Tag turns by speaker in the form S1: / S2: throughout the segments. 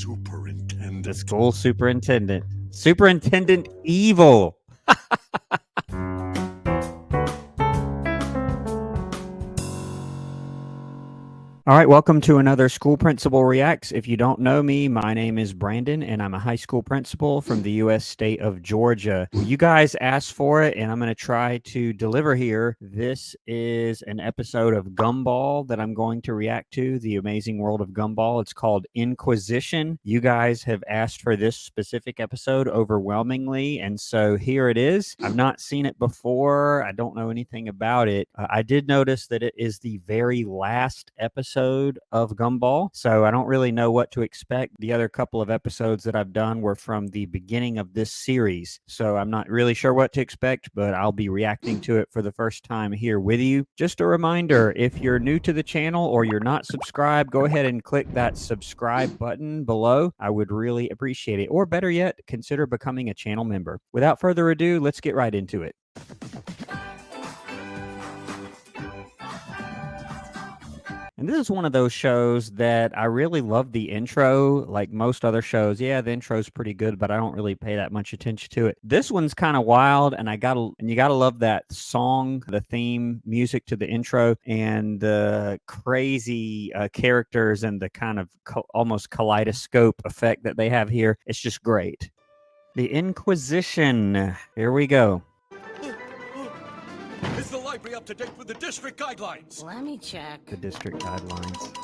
S1: Superintendent.
S2: The school superintendent. Superintendent Evil. All right, welcome to another School Principal Reacts. If you don't know me, my name is Brandon, and I'm a high school principal from the U.S. state of Georgia. Well, you guys asked for it, and I'm going to try to deliver here. This is an episode of Gumball that I'm going to react to, The Amazing World of Gumball. It's called Inquisition. You guys have asked for this specific episode overwhelmingly, and so here it is. I've not seen it before. I don't know anything about it. I did notice that it is the very last episode of Gumball, so I don't really know what to expect. The other couple of episodes that I've done were from the beginning of this series, so I'm not really sure what to expect, but I'll be reacting to it for the first time here with you. Just a reminder, if you're new to the channel or you're not subscribed, go ahead and click that subscribe button below. I would really appreciate it, or better yet, consider becoming a channel member. Without further ado, let's get right into it. And this is one of those shows that I really love the intro. Like most other shows, yeah, the intro's pretty good, but I don't really pay that much attention to it. This one's kind of wild, and you gotta love that song, the theme music to the intro, and the crazy characters and the kind of almost kaleidoscope effect that they have here. It's just great. The Inquisition. Here we go.
S1: Is the library up to date with the district guidelines?
S3: Let me check.
S2: The district guidelines.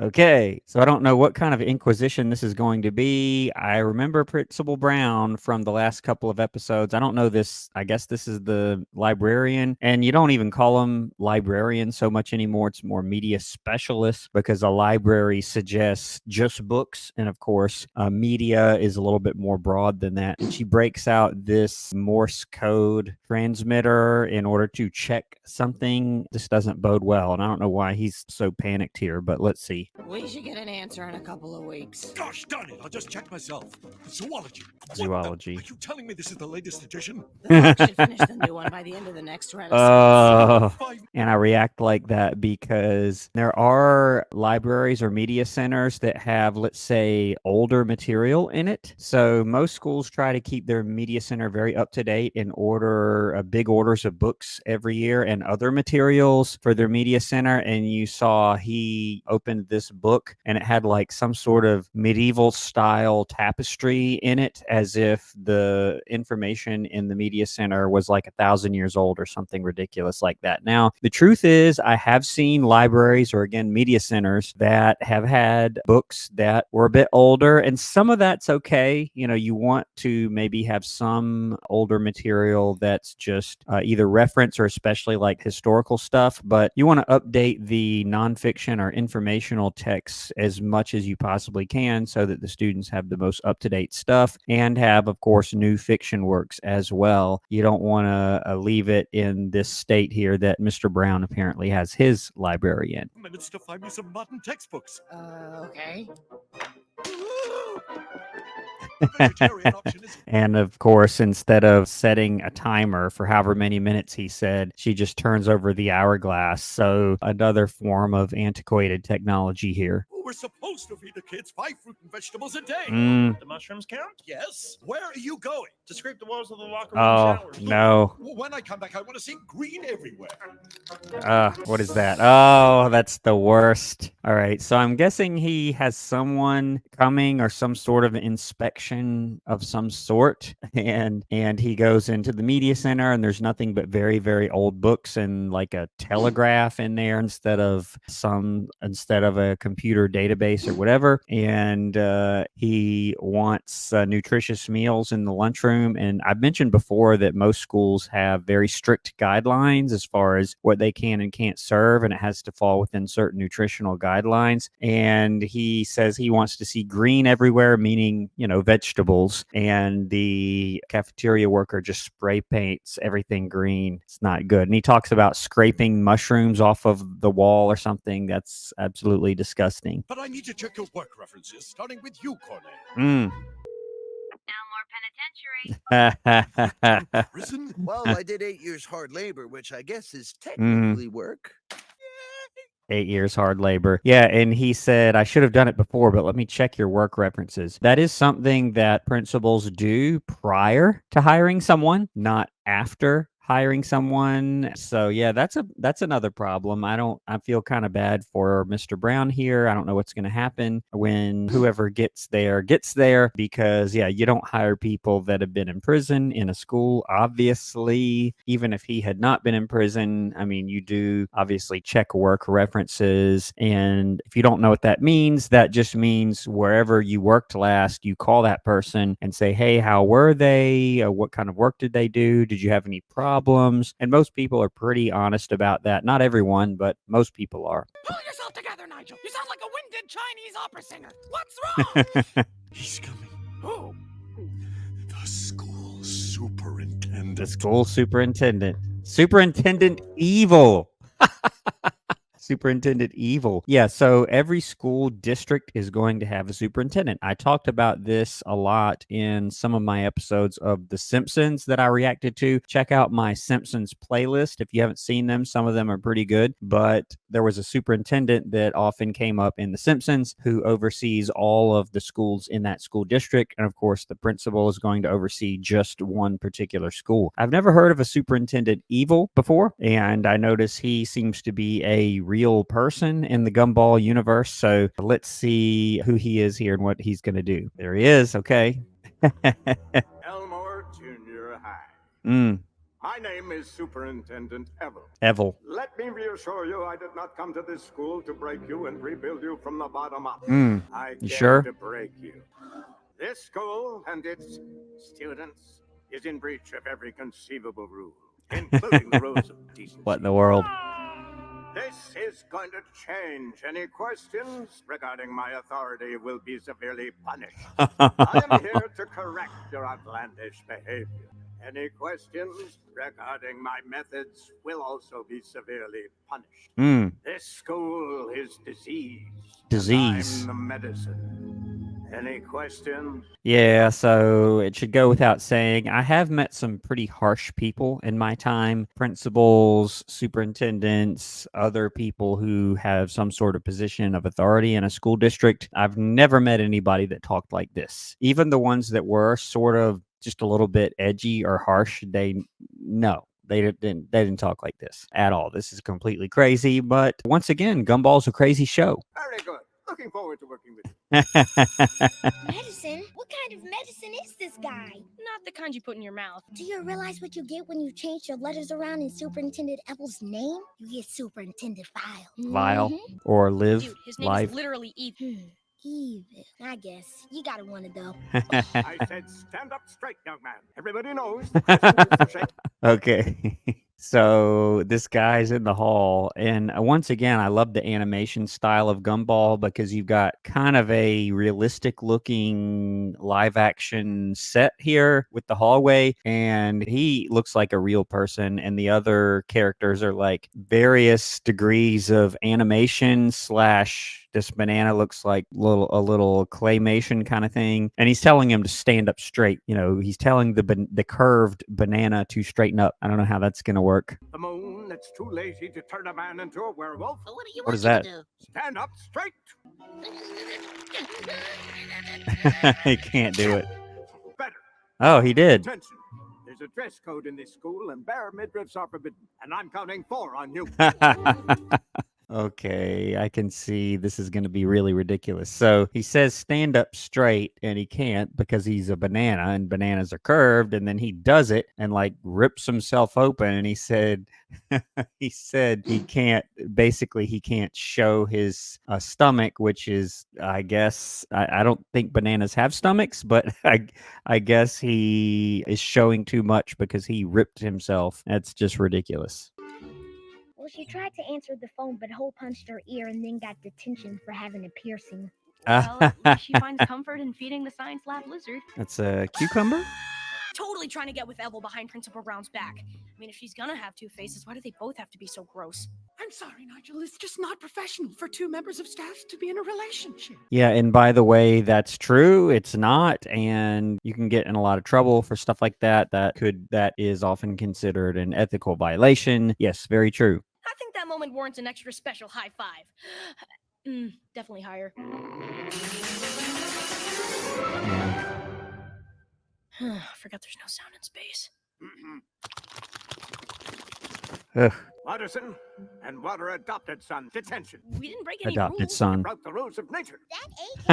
S2: Okay, so I don't know what kind of Inquisition this is going to be. I remember Principal Brown from the last couple of episodes. I don't know this. I guess this is the librarian, and you don't even call them librarian so much anymore. It's more media specialist, because a library suggests just books, and of course, media is a little bit more broad than that. And she breaks out this Morse code transmitter in order to check something. This doesn't bode well, and I don't know why he's so panicked here, but let's see.
S3: We should get an answer in a couple of weeks.
S1: Gosh darn it, I'll just check myself. Zoology.
S2: Zoology.
S1: Are you telling me this is the latest edition?
S3: The book should finish the new one by the end of the next Renaissance.
S2: And I react like that because there are libraries or media centers that have, let's say, older material in it. So most schools try to keep their media center very up to date and order big orders of books every year and other materials for their media center. And you saw he opened this book, and it had like some sort of medieval style tapestry in it, as if the information in the media center was like 1,000 years old or something ridiculous like that. Now, the truth is, I have seen libraries, or again, media centers, that have had books that were a bit older, and some of that's okay. You know, you want to maybe have some older material that's just either reference or especially like historical stuff, but you want to update the nonfiction or informational texts as much as you possibly can so that the students have the most up-to-date stuff, and have, of course, new fiction works as well. You don't want to leave it in this state here that Mr. Brown apparently has his library in.
S1: Minutes to find me some modern textbooks.
S3: Okay.
S2: And of course, instead of setting a timer for however many minutes he said, she just turns over the hourglass. So another form of antiquated technology here.
S1: We're supposed to feed the kids 5 fruit and vegetables a day.
S4: The mushrooms count?
S1: Yes. Where are you going?
S4: To scrape the walls of the locker room
S2: Oh,
S4: showers.
S2: no.
S1: When I come back, I want to see green everywhere.
S2: What is that? Oh, that's the worst. All right, so I'm guessing he has someone coming, or some sort of inspection of some sort, and he goes into the media center, and there's nothing but very, very old books and like a telegraph in there instead of a computer database or whatever. And he wants nutritious meals in the lunchroom. And I've mentioned before that most schools have very strict guidelines as far as what they can and can't serve, and it has to fall within certain nutritional guidelines. And he says he wants to see green everywhere, meaning, you know, vegetables. And the cafeteria worker just spray paints everything green. It's not good. And he talks about scraping mushrooms off of the wall or something. That's absolutely disgusting.
S1: But I need to check your work references, starting with you, Cornell.
S5: Penitentiary.
S1: Prison?
S5: Well, I did 8 years hard labor, which I guess is technically work.
S2: 8 years hard labor. Yeah, and he said, I should have done it before, but let me check your work references. That is something that principals do prior to hiring someone, not after hiring someone. So yeah, that's another problem. I feel kind of bad for Mr. Brown here. I don't know what's going to happen when whoever gets there because yeah, you don't hire people that have been in prison in a school. Obviously, even if he had not been in prison, I mean, you do obviously check work references, and if you don't know what that means, that just means wherever you worked last, you call that person and say, hey, how were they? What kind of work did they do? Did you have any problems? And most people are pretty honest about that. Not everyone, but most people are.
S3: Pull yourself together, Nigel. You sound like a winded Chinese opera singer. What's wrong?
S1: He's coming.
S3: Who?
S1: The school superintendent.
S2: The school superintendent. Superintendent Evil. Superintendent Evil. Yeah, so every school district is going to have a superintendent. I talked about this a lot in some of my episodes of The Simpsons that I reacted to. Check out my Simpsons playlist if you haven't seen them. Some of them are pretty good, but there was a superintendent that often came up in The Simpsons who oversees all of the schools in that school district. And of course, the principal is going to oversee just one particular school. I've never heard of a Superintendent Evil before, and I notice he seems to be a real person in the Gumball universe. So let's see who he is here and what he's going to do. There he is. Okay.
S5: Elmore Junior High.
S2: Mm,
S5: My name is Superintendent Evil.
S2: Evil.
S5: Let me reassure you, I did not come to this school to break you and rebuild you from the bottom up. I
S2: You
S5: came
S2: sure?
S5: to break you. This school and its students is in breach of every conceivable rule, including the rules of decency.
S2: What in the world?
S5: This is going to change. Any questions regarding my authority will be severely punished. I am here to correct your outlandish behavior. Any questions regarding my methods will also be severely punished. This school is disease.
S2: Disease.
S5: I'm the medicine. Any questions?
S2: Yeah, so it should go without saying, I have met some pretty harsh people in my time, principals, superintendents, other people who have some sort of position of authority in a school district. I've never met anybody that talked like this. Even the ones that were sort of just a little bit edgy or harsh, they didn't talk like this at all. This is completely crazy, but once again, Gumball's a crazy show.
S5: Very good. Looking forward to working with you.
S6: Medicine? What kind of medicine is this guy?
S7: Not the kind you put in your mouth.
S6: Do you realize what you get when you change your letters around in Superintendent Evil's name? You get Superintendent Vile.
S2: Vile or live
S7: Dude, his name
S2: live.
S7: is literally Evil.
S6: Evil. I guess. You gotta want it though.
S5: I said stand up straight, young man. Everybody knows the question is the same.
S2: Okay. So this guy's in the hall, and once again, I love the animation style of Gumball because you've got kind of a realistic looking live action set here with the hallway, and he looks like a real person, and the other characters are like various degrees of animation slash this banana looks like a little claymation kind of thing, and he's telling him to stand up straight. You know, he's telling the curved banana to straighten up. I don't know how that's gonna work.
S5: The moon that's too lazy to turn a man into a werewolf.
S3: But what do you
S2: What
S3: want
S2: is
S3: me
S2: that?
S3: to do?
S5: Stand up straight.
S2: He can't do it.
S5: Better.
S2: Oh, he did.
S5: Attention. There's a dress code in this school, and bare midriffs are forbidden. And I'm counting 4 on you.
S2: Okay, I can see this is going to be really ridiculous. So he says stand up straight, and he can't because he's a banana, and bananas are curved. And then he does it and like rips himself open. And he said, he can't. Basically, he can't show his stomach, which is, I guess, I don't think bananas have stomachs, but I guess he is showing too much because he ripped himself. That's just ridiculous.
S6: Well, she tried to answer the phone, but hole punched her ear and then got detention for having a piercing.
S7: Well, at least she finds comfort in feeding the science lab lizard.
S2: That's a cucumber.
S7: Totally trying to get with Evil behind Principal Brown's back. I mean, if she's gonna have 2 faces, why do they both have to be so gross?
S3: I'm sorry, Nigel. It's just not professional for 2 members of staff to be in a relationship.
S2: Yeah, and by the way, that's true. It's not, and you can get in a lot of trouble for stuff like that. That is often considered an ethical violation. Yes, very true.
S7: How think that moment warrants an extra special high five. Definitely higher. Forgot there's no sound in space.
S2: Ugh,
S5: Watterson and Water adopted son, detention.
S7: We didn't break any
S2: adopted
S7: rules.
S2: son.
S5: Broke the rules of nature.
S6: That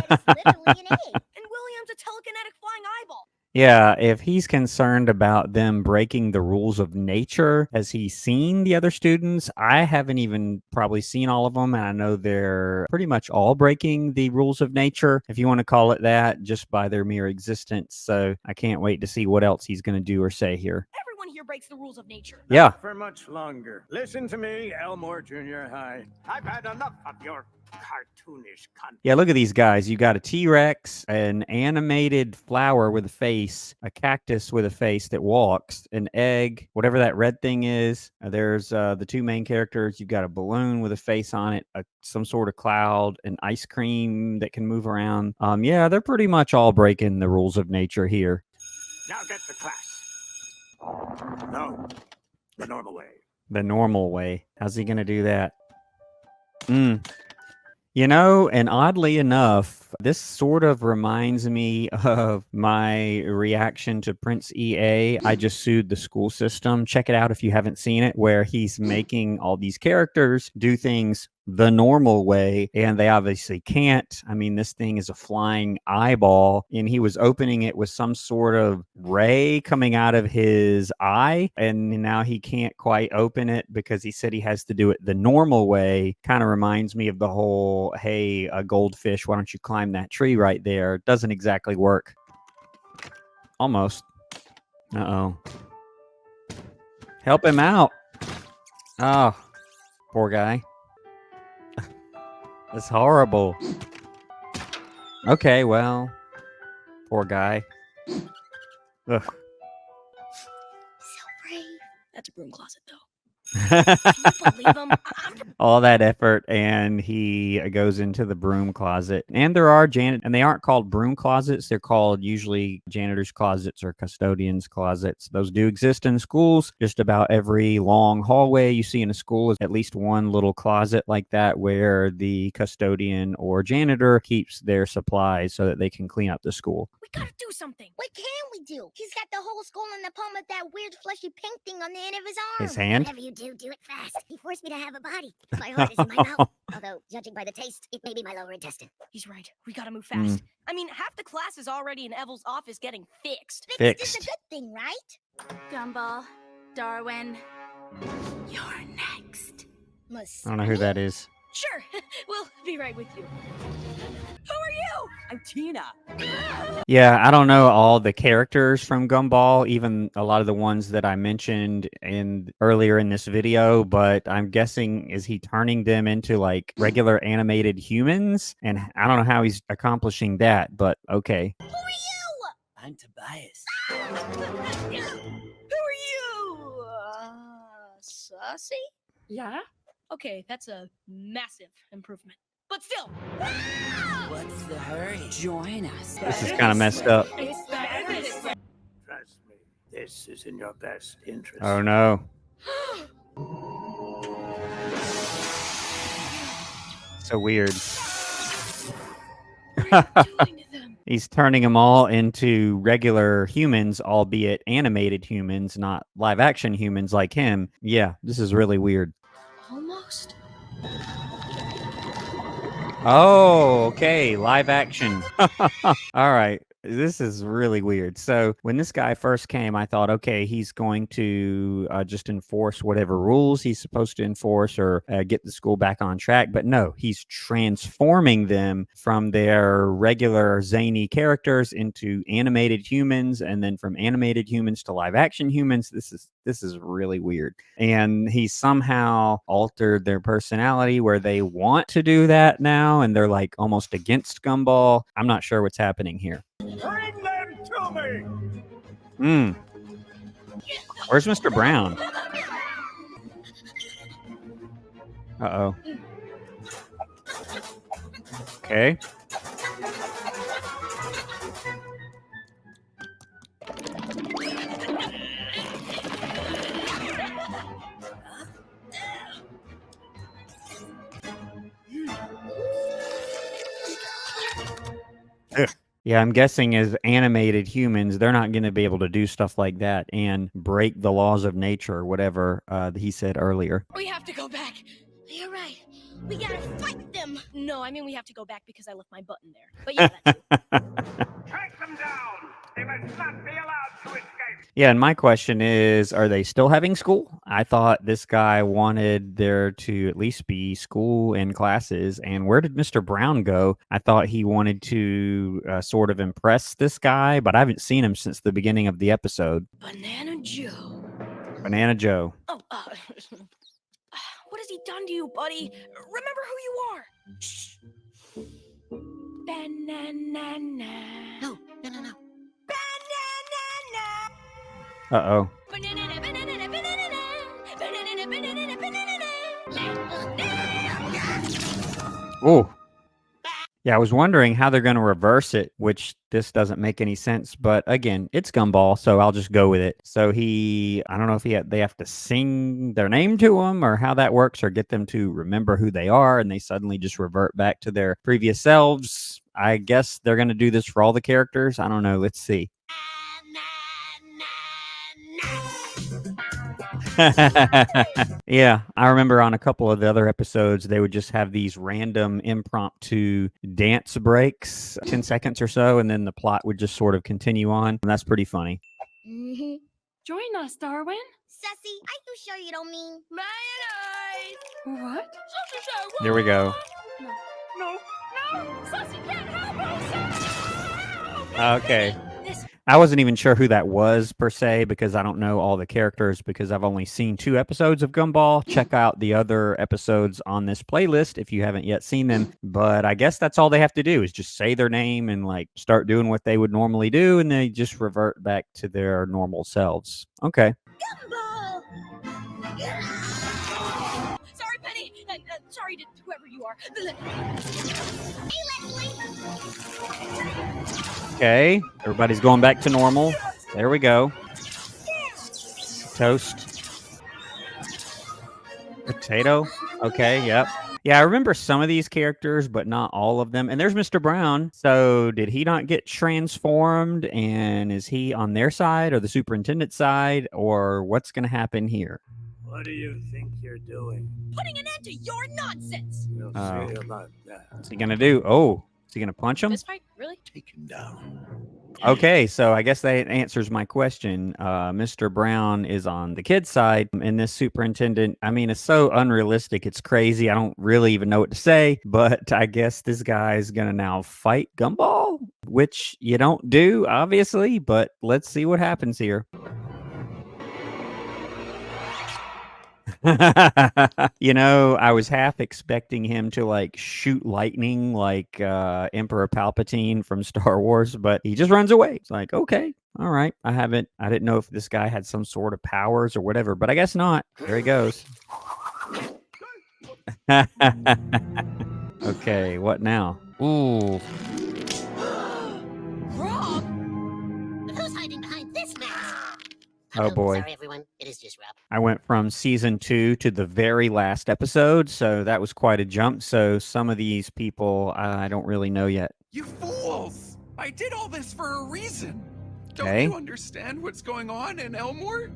S6: egghead is literally an egg.
S7: And William's a telekinetic flying eyeball.
S2: Yeah, if he's concerned about them breaking the rules of nature, has he seen the other students? I haven't even probably seen all of them, and I know they're pretty much all breaking the rules of nature, if you want to call it that, just by their mere existence. So I can't wait to see what else he's going to do or say here.
S7: Everyone here breaks the rules of nature.
S2: Yeah.
S5: Not for much longer. Listen to me, Elmore Junior High. I've had enough of your cartoonish content.
S2: Yeah, look at these guys. You got a T-Rex, an animated flower with a face, a cactus with a face that walks, an egg, whatever that red thing is. There's the two main characters. You've got a balloon with a face on it, some sort of cloud, an ice cream that can move around. Yeah, they're pretty much all breaking the rules of nature here.
S5: Now get to class. No, the normal way.
S2: The normal way. How's he going to do that? You know, and oddly enough, this sort of reminds me of my reaction to Prince EA. I just sued the school system. Check it out if you haven't seen it, where he's making all these characters do things the normal way, and they obviously can't. I mean, this thing is a flying eyeball, and he was opening it with some sort of ray coming out of his eye, and now he can't quite open it because he said he has to do it the normal way. Kind of reminds me of the whole, hey, a goldfish, why don't you climb that tree right there? Doesn't exactly work. Almost. Uh-oh. Help him out. Oh, poor guy. That's horrible. Okay, well, poor guy. Ugh.
S6: So brave.
S7: That's a broom closet, though. Can you believe him?
S2: All that effort, and he goes into the broom closet. And there are and they aren't called broom closets. They're called usually janitor's closets or custodian's closets. Those do exist in schools. Just about every long hallway you see in a school is at least one little closet like that where the custodian or janitor keeps their supplies so that they can clean up the school.
S7: We gotta do something.
S6: What can we do? He's got the whole school in the palm of that weird fleshy pink thing on the end of his arm.
S2: His hand?
S6: Whatever you do, do it fast. He forced me to have a body. My heart is in my mouth. Although, judging by the taste, it may be my lower intestine.
S7: He's right. We gotta move fast. I mean, half the class is already in Evil's office getting fixed.
S6: Fixed is a good thing, right?
S8: Gumball, Darwin, you're next.
S2: I don't know who that is.
S7: Sure. We'll be right with you. Who are you?
S3: I'm Tina.
S2: Yeah, I don't know all the characters from Gumball, even a lot of the ones that I mentioned earlier in this video, but I'm guessing, is he turning them into like regular animated humans? And I don't know how he's accomplishing that, but okay.
S7: Who are you?
S3: I'm Tobias.
S7: Who are you? Sussy?
S8: Yeah?
S7: Okay, that's a massive improvement. But still.
S3: What's the hurry? Join us.
S2: This is kind of messed up.
S5: Trust me, this is in your best interest.
S2: Oh no. So weird.
S7: What are you doing to them?
S2: He's turning them all into regular humans, albeit animated humans, not live action humans like him. Yeah, this is really weird.
S7: Almost.
S2: Oh, okay. Live action. All right. This is really weird. So when this guy first came, I thought, okay, he's going to just enforce whatever rules he's supposed to enforce or get the school back on track. But no, he's transforming them from their regular zany characters into animated humans, and then from animated humans to live action humans. This is really weird. And he somehow altered their personality where they want to do that now, and they're like almost against Gumball. I'm not sure what's happening here.
S5: Bring them to me!
S2: Where's Mr. Brown? Uh-oh. Okay. Yeah, I'm guessing as animated humans, they're not going to be able to do stuff like that and break the laws of nature or whatever he said earlier.
S7: We have to go back.
S6: You're right. We gotta fight them.
S7: No, I mean we have to go back because I left my button there. But yeah, that too.
S5: Track them down. They must not be allowed to escape.
S2: Yeah, and my question is, are they still having school? I thought this guy wanted there to at least be school and classes. And where did Mr. Brown go? I thought he wanted to sort of impress this guy, but I haven't seen him since the beginning of the episode.
S7: Banana Joe.
S2: Banana Joe.
S7: Oh, what has he done to you, buddy? Remember who you are. Shh. Banana.
S6: No.
S7: Banana.
S2: Uh-oh.
S7: Banana, banana, banana, banana, banana, banana.
S2: Oh. Yeah, I was wondering how they're going to reverse it, which this doesn't make any sense. But again, it's Gumball, so I'll just go with it. So I don't know if they have to sing their name to him or how that works or get them to remember who they are and they suddenly just revert back to their previous selves. I guess they're going to do this for all the characters. I don't know. Let's see. Yeah, I remember on a couple of the other episodes, they would just have these random impromptu dance breaks, 10 seconds or so, and then the plot would just sort of continue on. And that's pretty funny.
S6: Mm-hmm.
S8: Join us, Darwin.
S6: Sassy, are you sure you don't mean?
S8: What?
S2: Here we go.
S8: No. Sussy can't help us.
S2: Okay. I wasn't even sure who that was per se because I don't know all the characters because I've only seen 2 episodes of Gumball. Check out the other episodes on this playlist if you haven't yet seen them. But I guess that's all they have to do is just say their name and like start doing what they would normally do and they just revert back to their normal selves. Okay.
S6: Gumball!
S7: Sorry, Penny. Sorry to whoever you are.
S6: Hey, Leslie!
S2: Okay. Everybody's going back to normal. There we go. Toast. Potato. Okay, yep. Yeah, I remember some of these characters, but not all of them. And there's Mr. Brown. So did he not get transformed? And is he on their side or the superintendent's side? Or what's going to happen here?
S5: What do you think you're doing?
S7: Putting an end to your nonsense.
S5: We'll
S2: Oh.
S5: see about that.
S2: What's he going to do? Oh, is he going to punch him?
S7: This fight, really?
S1: Take him down.
S2: Okay, so I guess that answers my question. Mr. Brown is on the kid's side, and this superintendent, I mean, it's so unrealistic. It's crazy. I don't really even know what to say, but I guess this guy's going to now fight Gumball, which you don't do, obviously, but let's see what happens here. You know, I was half expecting him to like shoot lightning like Emperor Palpatine from Star Wars, but he just runs away. It's like, okay, all right. I didn't know if this guy had some sort of powers or whatever, but I guess not. There he goes. Okay, what now? Ooh.
S7: Rob?
S6: Who's hiding behind this mask?
S2: Oh boy.
S6: Sorry, everyone. It is just Rob.
S2: I went from season 2 to the very last episode, so that was quite a jump. So some of these people I don't really know yet.
S9: You fools! I did all this for a reason. Don't
S2: Okay.
S9: you understand what's going on in Elmore?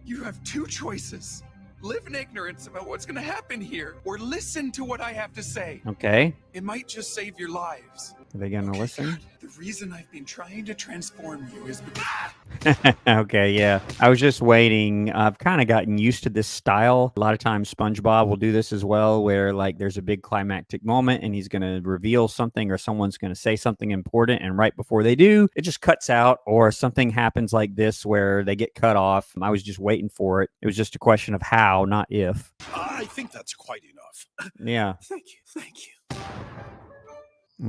S9: You have 2 choices. Live in ignorance about what's going to happen here, or listen to what I have to say.
S2: Okay.
S9: It might just save your lives.
S2: Are they going to listen?
S9: The reason I've been trying to transform you is because...
S2: Okay, yeah. I was just waiting. I've kind of gotten used to this style. A lot of times SpongeBob will do this as well, where like there's a big climactic moment and he's going to reveal something or someone's going to say something important. And right before they do, it just cuts out or something happens like this where they get cut off. I was just waiting for it. It was just a question of how, not if.
S1: I think that's quite enough.
S2: Yeah.
S1: Thank you.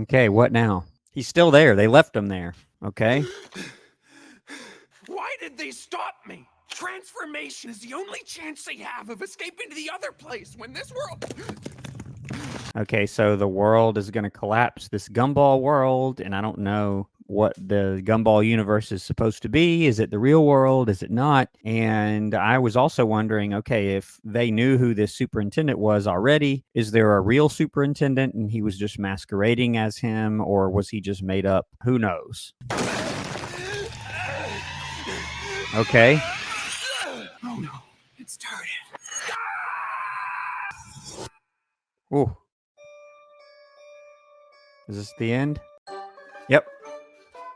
S2: Okay, what now? He's still there. They left him there. Okay.
S9: Why did they stop me? Transformation is the only chance they have of escaping to the other place when this world...
S2: Okay, so the world is going to collapse, this Gumball world, and I don't know what the Gumball universe is supposed to be. Is it the real world? Is it not? And I was also wondering, okay, if they knew who this superintendent was already, is there a real superintendent and he was just masquerading as him, or was he just made up? Who knows? Okay.
S9: Oh no, it started.
S2: Ooh. Is this the end? Yep.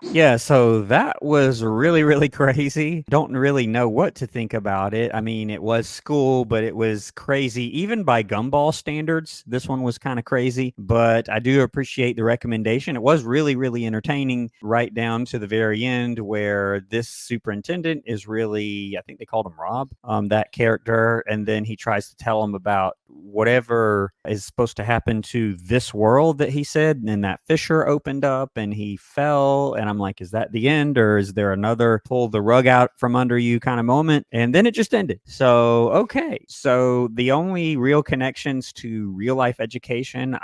S2: Yeah, so that was really, really crazy. Don't really know what to think about it. I mean, it was school, but it was crazy. Even by Gumball standards, this one was kind of crazy. But I do appreciate the recommendation. It was really, really entertaining right down to the very end where this superintendent is really, I think they called him Rob, that character. And then he tries to tell him about whatever is supposed to happen to this world that he said. And then that fissure opened up and he fell. And I'm like, is that the end, or is there another pull the rug out from under you kind of moment? And then it just ended. So, okay. So the only real connections to real life education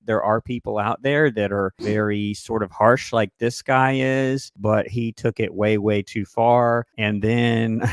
S2: there are people out there that are very sort of harsh like this guy is, but he took it way, way too far. And then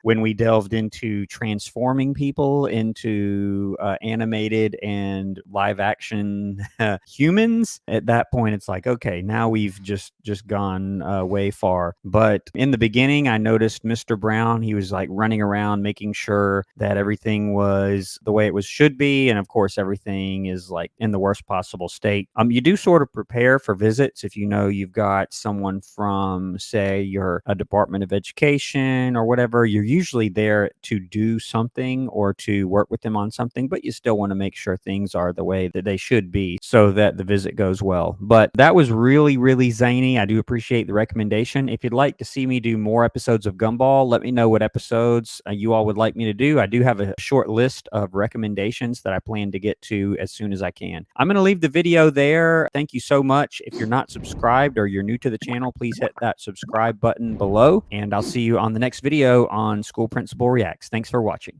S2: when we delved into transforming people into animated and live action humans, at that point, it's like, okay, now we've just gone way far. But in the beginning, I noticed Mr. Brown. He was like running around making sure that everything was the way it should be, and of course everything is like in the worst possible state. You do sort of prepare for visits if you know you've got someone from, say, you're a Department of Education or whatever. You're usually there to do something or to work with them on something, but you still want to make sure things are the way that they should be so that the visit goes well. But that was really, really zany. I do appreciate the recommendation. If you'd like to see me do more episodes of Gumball, let me know what episodes you all would like me to do. I do have a short list of recommendations that I plan to get to as soon as I can. I'm going to leave the video there. Thank you so much. If you're not subscribed or you're new to the channel, please hit that subscribe button below, and I'll see you on the next video on School Principal Reacts. Thanks for watching.